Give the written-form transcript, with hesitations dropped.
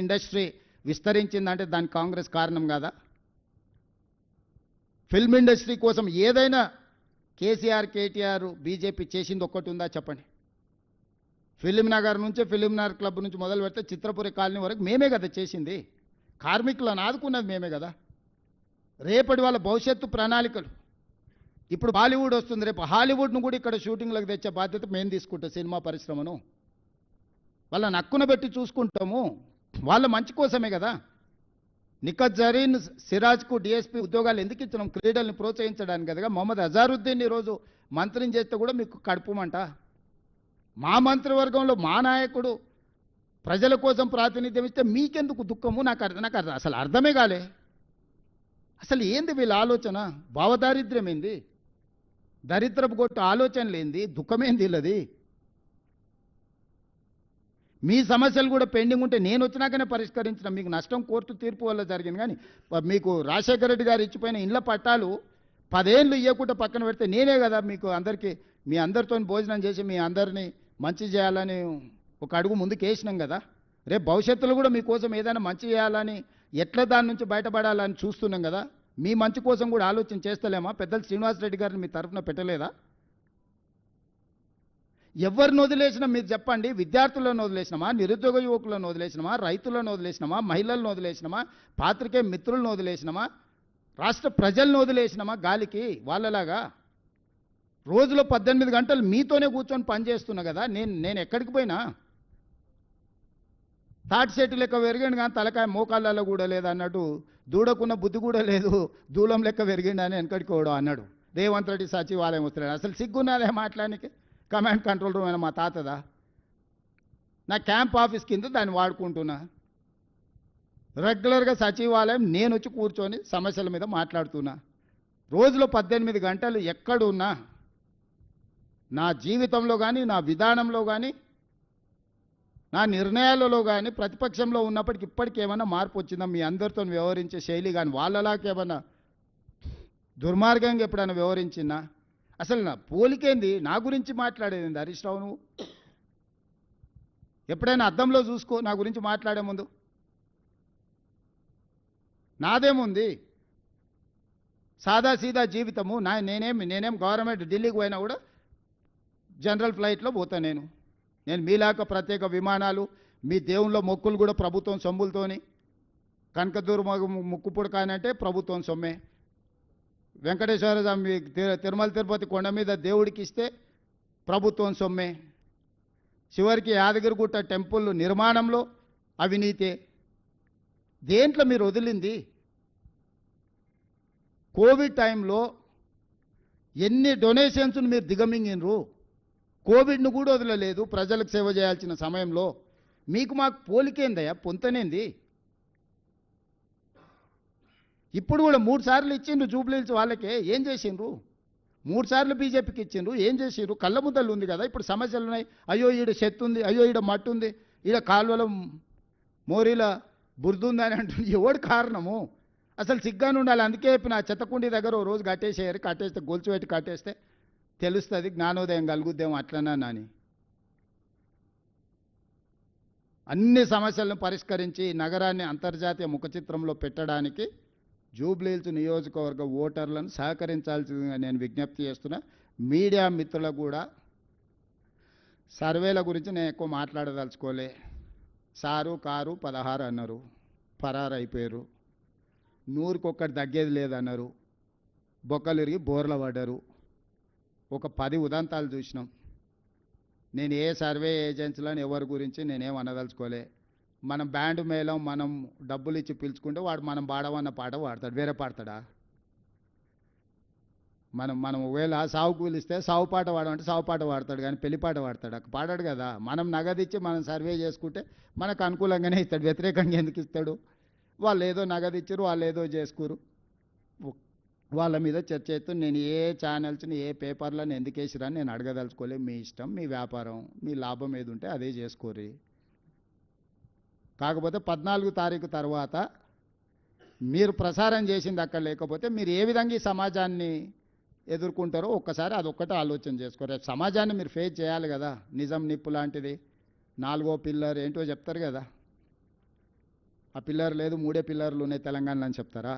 Industry విస్తరించిందంటే దానికి కాంగ్రెస్ కారణం కాదా? ఫిల్మ్ ఇండస్ట్రీ కోసం ఏదైనా కేసీఆర్ కేటీఆర్ బీజేపీ చేసింది ఒక్కటి ఉందా చెప్పండి? ఫిలిం నగర్ నుంచి ఫిలిం నగర్ క్లబ్ నుంచి మొదలు పెడితే చిత్రపురి కాలనీ వరకు మేమే కదా చేసింది. కార్మికులను ఆదుకున్నది మేమే కదా. రేపటి వాళ్ళ భవిష్యత్తు ప్రణాళికలు. ఇప్పుడు బాలీవుడ్ వస్తుంది, రేపు హాలీవుడ్ను కూడా ఇక్కడ షూటింగ్లకు తెచ్చే బాధ్యత మేము తీసుకుంటాం. సినిమా పరిశ్రమను వాళ్ళని హక్కున పెట్టి చూసుకుంటాము. వాళ్ళ మంచి కోసమే కదా. నిఖత్ జరీన్ సిరాజ్కు డిఎస్పీ ఉద్యోగాలు ఎందుకు ఇచ్చినాం? క్రీడల్ని ప్రోత్సహించడానికి కదా. మొహమ్మద్ అజారుద్దీన్ ఈరోజు మంత్రిని చేస్తే కూడా మీకు కడుపుమంట. మా మంత్రివర్గంలో మా నాయకుడు ప్రజల కోసం ప్రాతినిధ్యం ఇస్తే మీకెందుకు దుఃఖము? నాకు అసలు అర్థమే కాలే. అసలు ఏంది వీళ్ళ ఆలోచన? భావదారిద్ర్యం ఏంది? దరిద్రపు కొట్టు ఆలోచనలు ఏంది? దుఃఖమేంది వీళ్ళది? మీ సమస్యలు కూడా పెండింగ్ ఉంటే నేను వచ్చినాకనే పరిష్కరించిన. మీకు నష్టం కోర్టు తీర్పు వల్ల జరిగింది. కానీ మీకు రాజశేఖర రెడ్డి గారు ఇచ్చిపోయిన ఇళ్ల పట్టాలు 10 ఏళ్ళు ఇవ్వకుండా పక్కన పెడితే నేనే కదా మీకు అందరికీ మీ అందరితో భోజనం చేసి మీ అందరినీ మంచి చేయాలని ఒక అడుగు ముందుకు వేసినాం కదా. రేపు భవిష్యత్తులో కూడా మీకోసం ఏదైనా మంచి చేయాలని, ఎట్లా దాని నుంచి బయటపడాలని చూస్తున్నాం కదా. మీ మంచి కోసం కూడా ఆలోచన చేస్తలేమా? పెద్దలు శ్రీనివాసరెడ్డి గారిని మీ తరఫున పెట్టలేదా? ఎవరిని వదిలేసినా మీరు చెప్పండి. విద్యార్థులను వదిలేసినామా? నిరుద్యోగ యువకులను వదిలేసినామా? రైతులను వదిలేసినామా? మహిళలను వదిలేసినామా? పాత్రికే మిత్రులను వదిలేసినామా? రాష్ట్ర ప్రజలను వదిలేసినామా గాలికి? వాళ్ళలాగా రోజులో 18 గంటలు మీతోనే కూర్చొని పనిచేస్తున్నా కదా. నేను ఎక్కడికి పోయినా తాటి చెట్టు లెక్క పెరిగిండు కానీ తలకాయ మోకాళ్ళలో కూడా లేదు అన్నట్టు, దూడకున్న బుద్ధి కూడా లేదు, దూలం లెక్క పెరిగిండు అని వెనకడికోవడం అన్నాడు. రేవంత్ రెడ్డి సచివాలయం వస్తున్నాడు. అసలు సిగ్గున్నదే మాట్లాడానికి? కమాండ్ కంట్రోల్ రూమ్ అయినా మా తాతదా? నా క్యాంప్ ఆఫీస్ కింద దాన్ని వాడుకుంటున్నా. రెగ్యులర్గా సచివాలయం నేను వచ్చి కూర్చొని సమస్యల మీద మాట్లాడుతున్నా. రోజులో 18 గంటలు ఎక్కడున్నా నా జీవితంలో కానీ, నా విధానంలో కానీ, నా నిర్ణయాలలో కానీ ప్రతిపక్షంలో ఉన్నప్పటికి ఇప్పటికి ఏమైనా మార్పు వచ్చిందా? మీ అందరితో వ్యవహరించే శైలి కానీ వాళ్ళలాగా ఏమన్నా దుర్మార్గంగా ఎప్పుడైనా వ్యవహరించిందా? అసలు నా పోలికేంది? నా గురించి మాట్లాడేది హరీష్ రావు? నువ్వు ఎప్పుడైనా అద్దంలో చూసుకో నా గురించి మాట్లాడే ముందు. నాదేముంది? సాదాసీదా జీవితము. నేనేం గవర్నమెంట్ ఢిల్లీకి పోయినా కూడా జనరల్ ఫ్లైట్లో పోతా. నేను మీలాక ప్రత్యేక విమానాలు, మీ దేవుళ్ళ మొక్కులు కూడా ప్రభుత్వం సొమ్ములతోని. కనకదుర్గ ముక్కు పుడకానంటే ప్రభుత్వం సొమ్మే. వెంకటేశ్వర స్వామి తిరుమల తిరుపతి కొండ మీద దేవుడికి ఇస్తే ప్రభుత్వం సొమ్మే. చివరికి యాదగిరిగుట్ట టెంపుల్ నిర్మాణంలో అవినీతే. దేంట్లో మీరు వదిలింది? కోవిడ్ టైంలో ఎన్ని డొనేషన్స్ను మీరు దిగమింగినరు? కోవిడ్ను కూడా వదలలేదు ప్రజలకు సేవ చేయాల్సిన సమయంలో. మీకు మాకు పోలికేందయ్యా? పొంతనేంది? ఇప్పుడు కూడా 3 సార్లు ఇచ్చిండ్రు జూబ్లీహిల్స్ వాళ్ళకే. ఏం చేసిండ్రు? 3 సార్లు బీజేపీకి ఇచ్చిండ్రు. ఏం చేసిండ్రు? కళ్ళ ముద్దలు ఉంది కదా. ఇప్పుడు సమస్యలు ఉన్నాయి. అయ్యో ఈడ చెత్త ఉంది, అయ్యో ఈడ మట్టి ఉంది, ఈడ కాలువల మోరీల బురద ఉంది అని అంటుంది. ఎవడు కారణము? అసలు సిగ్గాను ఉండాలి. అందుకే నా చెత్తకుండి దగ్గర ఓ రోజు కట్టేసేయారు. కట్టేస్తే గొలుసు పెట్టి కట్టేస్తే తెలుస్తుంది, జ్ఞానోదయం కలుగుద్దేమో అట్లనా అని. అన్ని సమస్యలను పరిష్కరించి నగరాన్ని అంతర్జాతీయ ముఖచిత్రంలో పెట్టడానికి జూబ్లీహిల్స్ నియోజకవర్గ ఓటర్లను సహకరించాల్సిందిగా నేను విజ్ఞప్తి చేస్తున్నా. మీడియా మిత్రులకు కూడా సర్వేల గురించి నేను ఎక్కువ మాట్లాడదలుచుకోలే. సారు కారు 16 అన్నారు, పరారు అయిపోయారు. 100కి ఒక్కటి తగ్గేది లేదన్నారు, బొక్కలు ఇరిగి బోర్ల పడ్డారు. ఒక 10 ఉదంతాలు చూసినాం. నేను ఏ సర్వే ఏజెన్సీలను ఎవరి గురించి నేనేం అనదలుచుకోలే. మనం బ్యాండ్ మేళం మనం డబ్బులు ఇచ్చి పిలుచుకుంటే వాడు మనం పాడవన్న పాట పాడతాడు, వేరే పాడతాడా? మనం ఒకవేళ సావు కూలిస్తే సావు పాట పాడమంటే సావు పాట పాడతాడు, కానీ పెళ్లి పాట పాడతాడు? పాడాడు కదా. మనం నగదిచ్చి మనం సర్వే చేసుకుంటే మనకు అనుకూలంగానే ఇస్తాడు, వ్యతిరేకంగా ఎందుకు ఇస్తాడు? వాళ్ళు ఏదో నగదిచ్చారు, వాళ్ళు ఏదో చేసుకోరు, వాళ్ళ మీద చర్చ చేస్తూ నేను ఏ ఛానల్స్ని ఏ పేపర్లను ఎందుకు వేసిరని నేను అడగదలుచుకోలే. మీ ఇష్టం, మీ వ్యాపారం, మీ లాభం ఏది ఉంటే అదే చేసుకోరి. కాకపోతే 14 తారీఖు తర్వాత మీరు ప్రసారం చేసింది అక్కడ లేకపోతే మీరు ఏ విధంగా ఈ సమాజాన్ని ఎదుర్కొంటారో ఒక్కసారి అదొక్కటే ఆలోచన చేసుకోరు. సమాజాన్ని మీరు ఫేస్ చేయాలి కదా. నిజం నిప్పు లాంటిది, 4వ పిల్లర్ ఏంటో చెప్తారు కదా. ఆ పిల్లర్ లేదు, 3 పిల్లర్లు ఉన్నాయి తెలంగాణలో అని చెప్తారా?